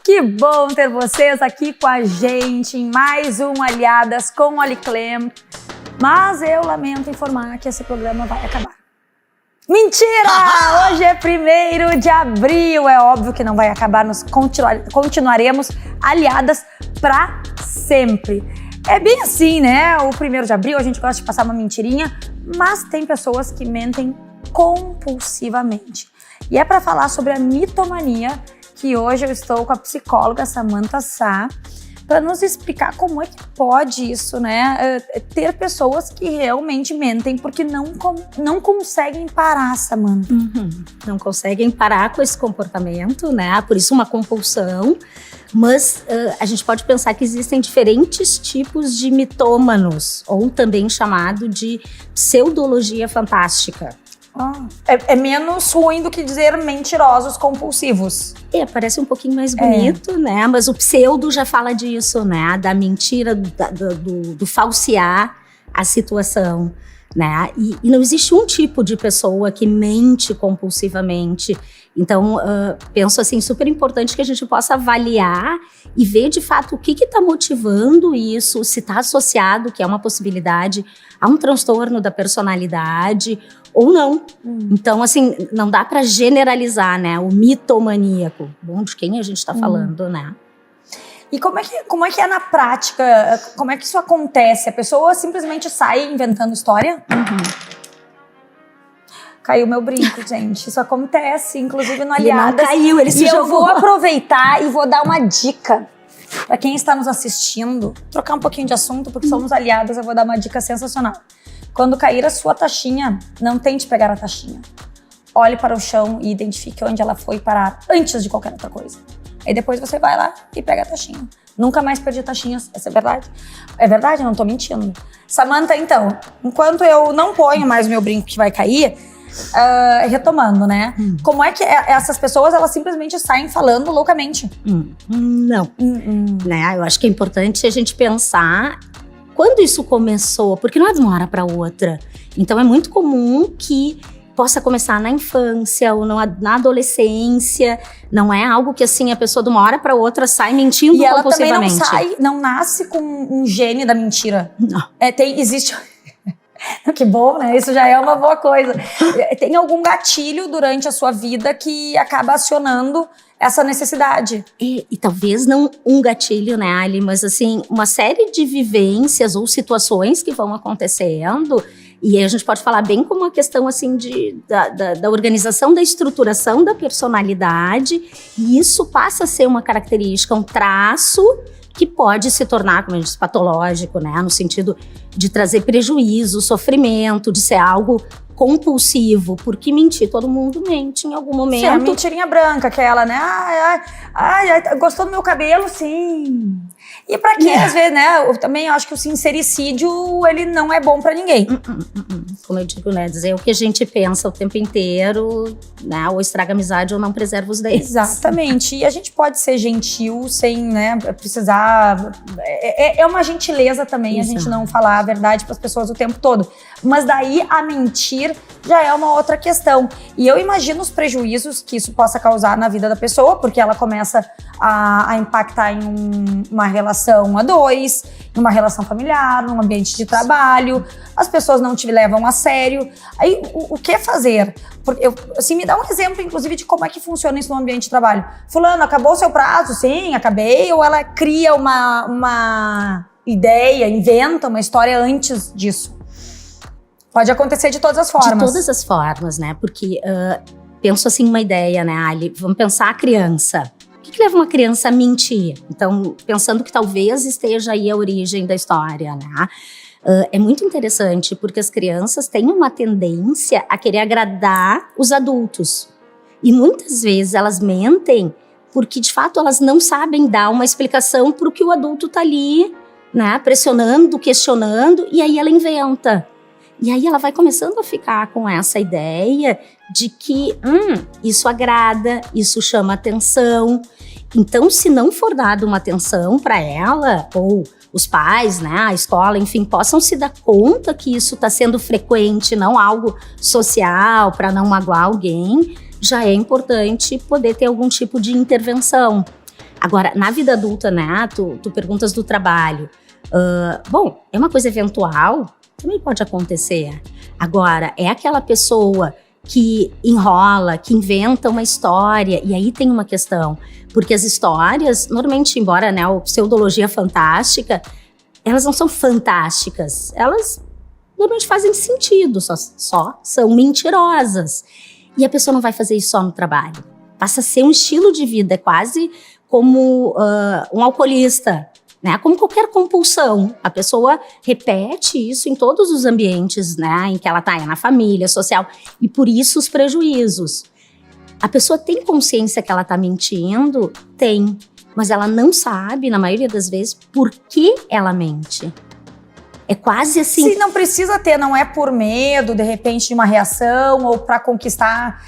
Que bom ter vocês aqui com a gente em mais um Aliadas com Aliclem. Mas eu lamento informar que esse programa vai acabar. Mentira! Hoje é 1º de abril. É óbvio que não vai acabar, nós continuaremos aliadas pra sempre. É bem assim, né? O 1º de abril a gente gosta de passar uma mentirinha, mas tem pessoas que mentem compulsivamente. E é pra falar sobre a mitomania que hoje eu estou com a psicóloga Samantha Sá para nos explicar como é que pode isso, né? Ter pessoas que realmente mentem porque não conseguem parar, Samantha. Não conseguem parar com esse comportamento, né? Por isso uma compulsão. Mas a gente pode pensar que existem diferentes tipos de mitômanos, ou também chamado de pseudologia fantástica. É menos ruim do que dizer mentirosos compulsivos. Parece um pouquinho mais bonito, né? Mas o pseudo já fala disso, né? Da mentira, do falsear a situação, né? E não existe um tipo de pessoa que mente compulsivamente. Então, penso assim, super importante que a gente possa avaliar e ver de fato o que está motivando isso, se está associado, que é uma possibilidade, a um transtorno da personalidade ou não. Então, assim, não dá para generalizar, né? O mitomaníaco. Bom, de quem a gente está falando, né? E como é que é na prática? Como é que isso acontece? A pessoa simplesmente sai inventando história? Caiu meu brinco, gente. Isso acontece, inclusive no Aliadas. Ele não caiu, ele se jogou. E eu vou aproveitar e vou dar uma dica para quem está nos assistindo. Trocar um pouquinho de assunto, porque somos aliadas, eu vou dar uma dica sensacional. Quando cair a sua taxinha, não tente pegar a taxinha. Olhe para o chão e identifique onde ela foi parar antes de qualquer outra coisa. Aí depois você vai lá e pega a taxinha. Nunca mais perdi taxinhas, essa é verdade? É verdade, eu não tô mentindo. Samantha, então, enquanto eu não ponho mais o meu brinco que vai cair, retomando, né? Como é que essas pessoas, elas simplesmente saem falando loucamente? Não. Né? Eu acho que é importante a gente pensar quando isso começou, porque não é de uma hora para outra. Então é muito comum que possa começar na infância ou na adolescência. Não é algo que assim a pessoa de uma hora para outra sai mentindo compulsivamente. E ela também não nasce com um gene da mentira. Não. Existe... Que bom, né? Isso já é uma boa coisa. Tem algum gatilho durante a sua vida que acaba acionando essa necessidade? E talvez não um gatilho, né, Ali? Mas assim, uma série de vivências ou situações que vão acontecendo. E aí a gente pode falar bem como uma questão assim da organização, da estruturação da personalidade. E isso passa a ser uma característica, um traço que pode se tornar, como a gente diz, patológico, né? No sentido de trazer prejuízo, sofrimento, de ser algo compulsivo, porque mentir, todo mundo mente em algum momento. Sim, a mentirinha branca, aquela, né? Ai, gostou do meu cabelo? Sim. E pra quê, às vezes, né? Eu também acho que o sincericídio, ele não é bom pra ninguém. Como eu digo, né? Dizer o que a gente pensa o tempo inteiro, né? Ou estraga a amizade ou não preserva os dentes. Exatamente. E a gente pode ser gentil sem, né, precisar... É uma gentileza também. Exato. A gente não falar a verdade pras pessoas o tempo todo. Mas daí a mentir já é uma outra questão. E eu imagino os prejuízos que isso possa causar na vida da pessoa, porque ela começa a impactar em uma relação a dois, em uma relação familiar, num ambiente de trabalho. As pessoas não te levam a sério. Aí, o que fazer? Porque assim, me dá um exemplo, inclusive, de como é que funciona isso no ambiente de trabalho. Fulano, acabou o seu prazo? Sim, acabei. Ou ela cria uma ideia, inventa uma história antes disso? Pode acontecer de todas as formas. De todas as formas, né? Porque penso assim uma ideia, né, Ali? Vamos pensar a criança. O que leva uma criança a mentir? Então, pensando que talvez esteja aí a origem da história, né? É muito interessante porque as crianças têm uma tendência a querer agradar os adultos. E muitas vezes elas mentem porque, de fato, elas não sabem dar uma explicação para o que o adulto está ali, né, pressionando, questionando, e aí ela inventa. E aí ela vai começando a ficar com essa ideia de que isso agrada, isso chama atenção. Então, se não for dada uma atenção para ela, ou os pais, né, a escola, enfim, possam se dar conta que isso está sendo frequente, não algo social para não magoar alguém, já é importante poder ter algum tipo de intervenção. Agora, na vida adulta, né, tu perguntas do trabalho. Bom, é uma coisa eventual, também pode acontecer. Agora, é aquela pessoa que enrola, que inventa uma história, e aí tem uma questão, porque as histórias, normalmente, embora, né, a pseudologia fantástica, elas não são fantásticas, elas normalmente fazem sentido, só são mentirosas. E a pessoa não vai fazer isso só no trabalho, passa a ser um estilo de vida, quase como um alcoolista, né? Como qualquer compulsão, a pessoa repete isso em todos os ambientes, né, em que ela está, na família, social, e por isso os prejuízos. A pessoa tem consciência que ela está mentindo? Tem, mas ela não sabe, na maioria das vezes, por que ela mente. É quase assim... Se não precisa ter, não é por medo, de repente, de uma reação ou para conquistar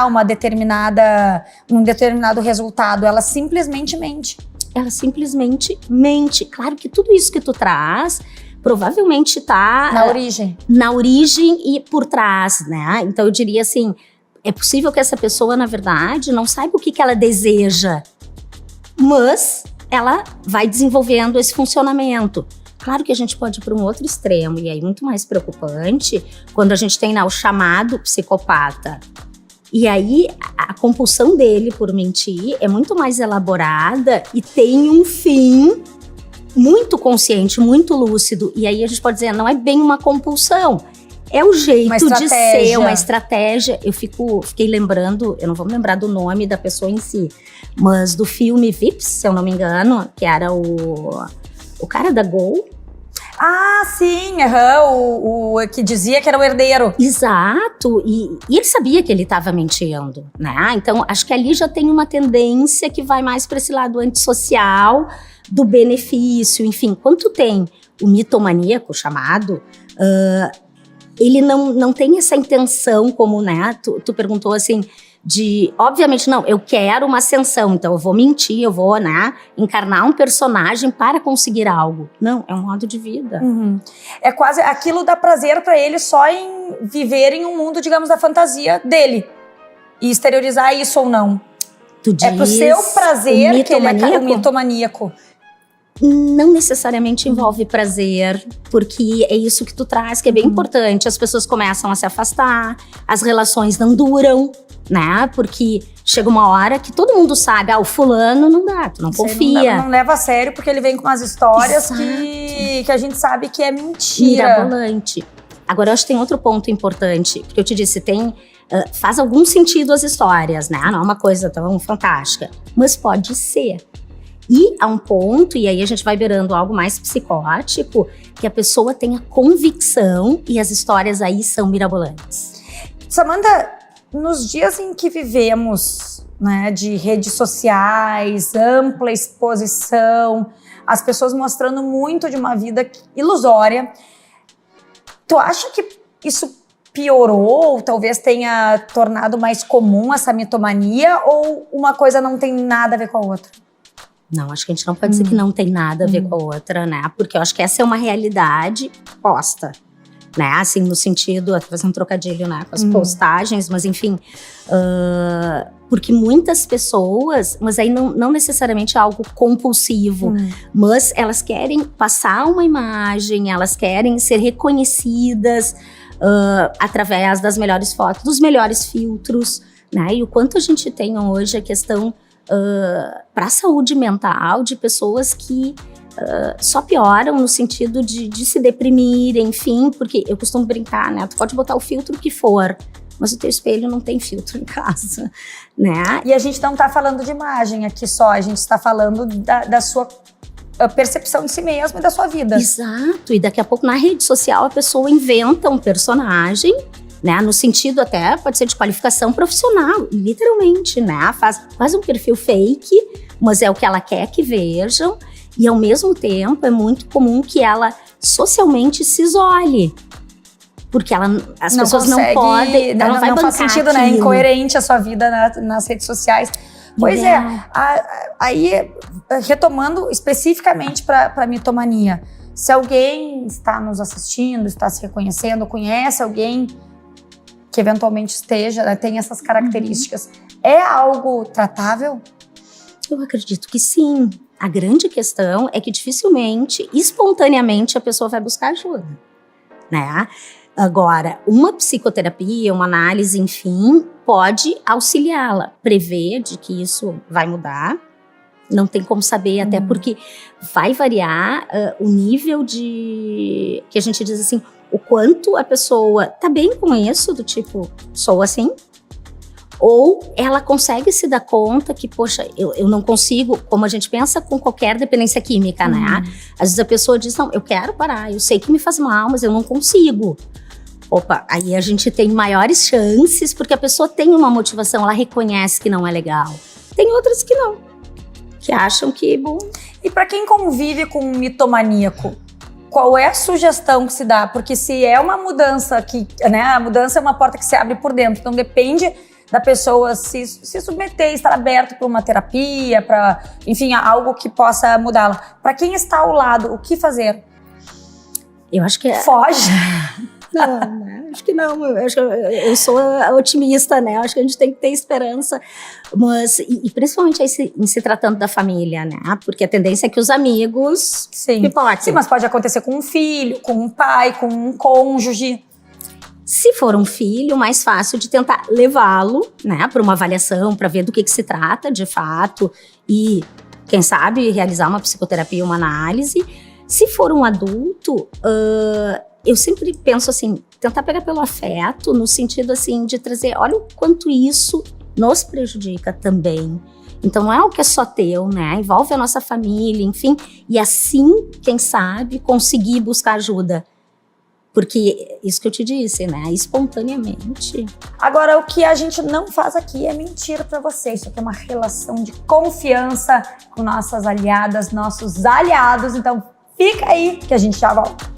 um determinado resultado. Ela simplesmente mente. Ela simplesmente mente. Claro que tudo isso que tu traz provavelmente tá... Na origem. Na origem e por trás, né? Então eu diria assim, é possível que essa pessoa, na verdade, não saiba o que ela deseja, mas ela vai desenvolvendo esse funcionamento. Claro que a gente pode ir para um outro extremo, e aí muito mais preocupante, quando a gente tem o chamado psicopata. E aí a compulsão dele por mentir é muito mais elaborada e tem um fim muito consciente, muito lúcido. E aí a gente pode dizer, não é bem uma compulsão, é o jeito de ser, uma estratégia. Eu fiquei lembrando, eu não vou me lembrar do nome da pessoa em si, mas do filme Vips, se eu não me engano, que era o cara da Gol. Ah, sim, o que dizia que era o herdeiro. Exato, e ele sabia que ele estava mentindo, né? Então, acho que ali já tem uma tendência que vai mais para esse lado antissocial, do benefício, enfim. Quando tu tem o mitomaníaco chamado, ele não tem essa intenção como, né? Tu perguntou assim... obviamente, não, eu quero uma ascensão, então eu vou mentir, eu vou, né, encarnar um personagem para conseguir algo. Não, é um modo de vida. Uhum. É quase, aquilo dá prazer para ele só em viver em um mundo, digamos, da fantasia dele. E exteriorizar isso ou não. Tu diz, é pro seu prazer que ele é o mitomaníaco. Não necessariamente envolve prazer, porque é isso que tu traz, que é bem importante. As pessoas começam a se afastar, as relações não duram, né? Porque chega uma hora que todo mundo sabe, o fulano não dá, tu não confia. Não leva a sério porque ele vem com umas histórias que a gente sabe que é mentira. Mirabolante. Agora, eu acho que tem outro ponto importante, porque eu te disse, faz algum sentido as histórias, né? Não é uma coisa tão fantástica, mas pode ser. E há um ponto, e aí a gente vai beirando algo mais psicótico, que a pessoa tenha convicção e as histórias aí são mirabolantes. Samantha, nos dias em que vivemos, né, de redes sociais, ampla exposição, as pessoas mostrando muito de uma vida ilusória, tu acha que isso piorou, ou talvez tenha tornado mais comum essa mitomania, ou uma coisa não tem nada a ver com a outra? Não, acho que a gente não pode dizer que não tem nada a ver com a outra, né? Porque eu acho que essa é uma realidade posta, né? Assim, no sentido, até fazer um trocadilho, né? Com as postagens, mas enfim. Porque muitas pessoas, mas aí não necessariamente é algo compulsivo, mas elas querem passar uma imagem, elas querem ser reconhecidas através das melhores fotos, dos melhores filtros, né? E o quanto a gente tem hoje a questão para a saúde mental de pessoas que só pioram no sentido de se deprimir, enfim, porque eu costumo brincar, né? Tu pode botar o filtro que for, mas o teu espelho não tem filtro em casa, né? E a gente não tá falando de imagem aqui só, a gente está falando da sua percepção de si mesmo e da sua vida. Exato, e daqui a pouco na rede social a pessoa inventa um personagem, né, no sentido até, pode ser de qualificação profissional, literalmente, né, faz um perfil fake, mas é o que ela quer que vejam, e ao mesmo tempo é muito comum que ela socialmente se isole, porque as pessoas não podem, ela não vai bancar faz sentido, né, é incoerente a sua vida nas redes sociais, Pois aí retomando especificamente para mitomania, se alguém está nos assistindo, está se reconhecendo, conhece alguém que eventualmente esteja, né, tem essas características, é algo tratável? Eu acredito que sim. A grande questão é que dificilmente, espontaneamente, a pessoa vai buscar ajuda, né? Agora, uma psicoterapia, uma análise, enfim, pode auxiliá-la, prever de que isso vai mudar. Não tem como saber, até porque vai variar o nível de... que a gente diz assim, o quanto a pessoa tá bem com isso, do tipo, sou assim, ou ela consegue se dar conta que, poxa, eu não consigo, como a gente pensa com qualquer dependência química, né? Às vezes a pessoa diz, não, eu quero parar, eu sei que me faz mal, mas eu não consigo. Opa, aí a gente tem maiores chances, porque a pessoa tem uma motivação, ela reconhece que não é legal. Tem outras que não, que acham que, bom... E para quem convive com um mitomaníaco, qual é a sugestão que se dá? Porque se é uma mudança que, né, a mudança é uma porta que se abre por dentro, então depende da pessoa se submeter, estar aberto para uma terapia, para, enfim, algo que possa mudá-la. Para quem está ao lado, o que fazer? Eu acho que foge. Não, acho que não. Eu sou otimista, né? Acho que a gente tem que ter esperança. Mas, e principalmente aí em se tratando da família, né? Porque a tendência é que os amigos pipoquem. Sim, mas pode acontecer com um filho, com um pai, com um cônjuge. Se for um filho, mais fácil de tentar levá-lo, né, para uma avaliação, para ver do que se trata de fato e, quem sabe, realizar uma psicoterapia, uma análise. Se for um adulto, eu sempre penso assim, tentar pegar pelo afeto, no sentido assim de trazer, olha o quanto isso nos prejudica também. Então não é o que é só teu, né? Envolve a nossa família, enfim, e assim, quem sabe, conseguir buscar ajuda. Porque isso que eu te disse, né? Espontaneamente. Agora, o que a gente não faz aqui é mentir para vocês. Isso aqui é uma relação de confiança com nossas aliadas, nossos aliados. Então, fica aí que a gente já volta.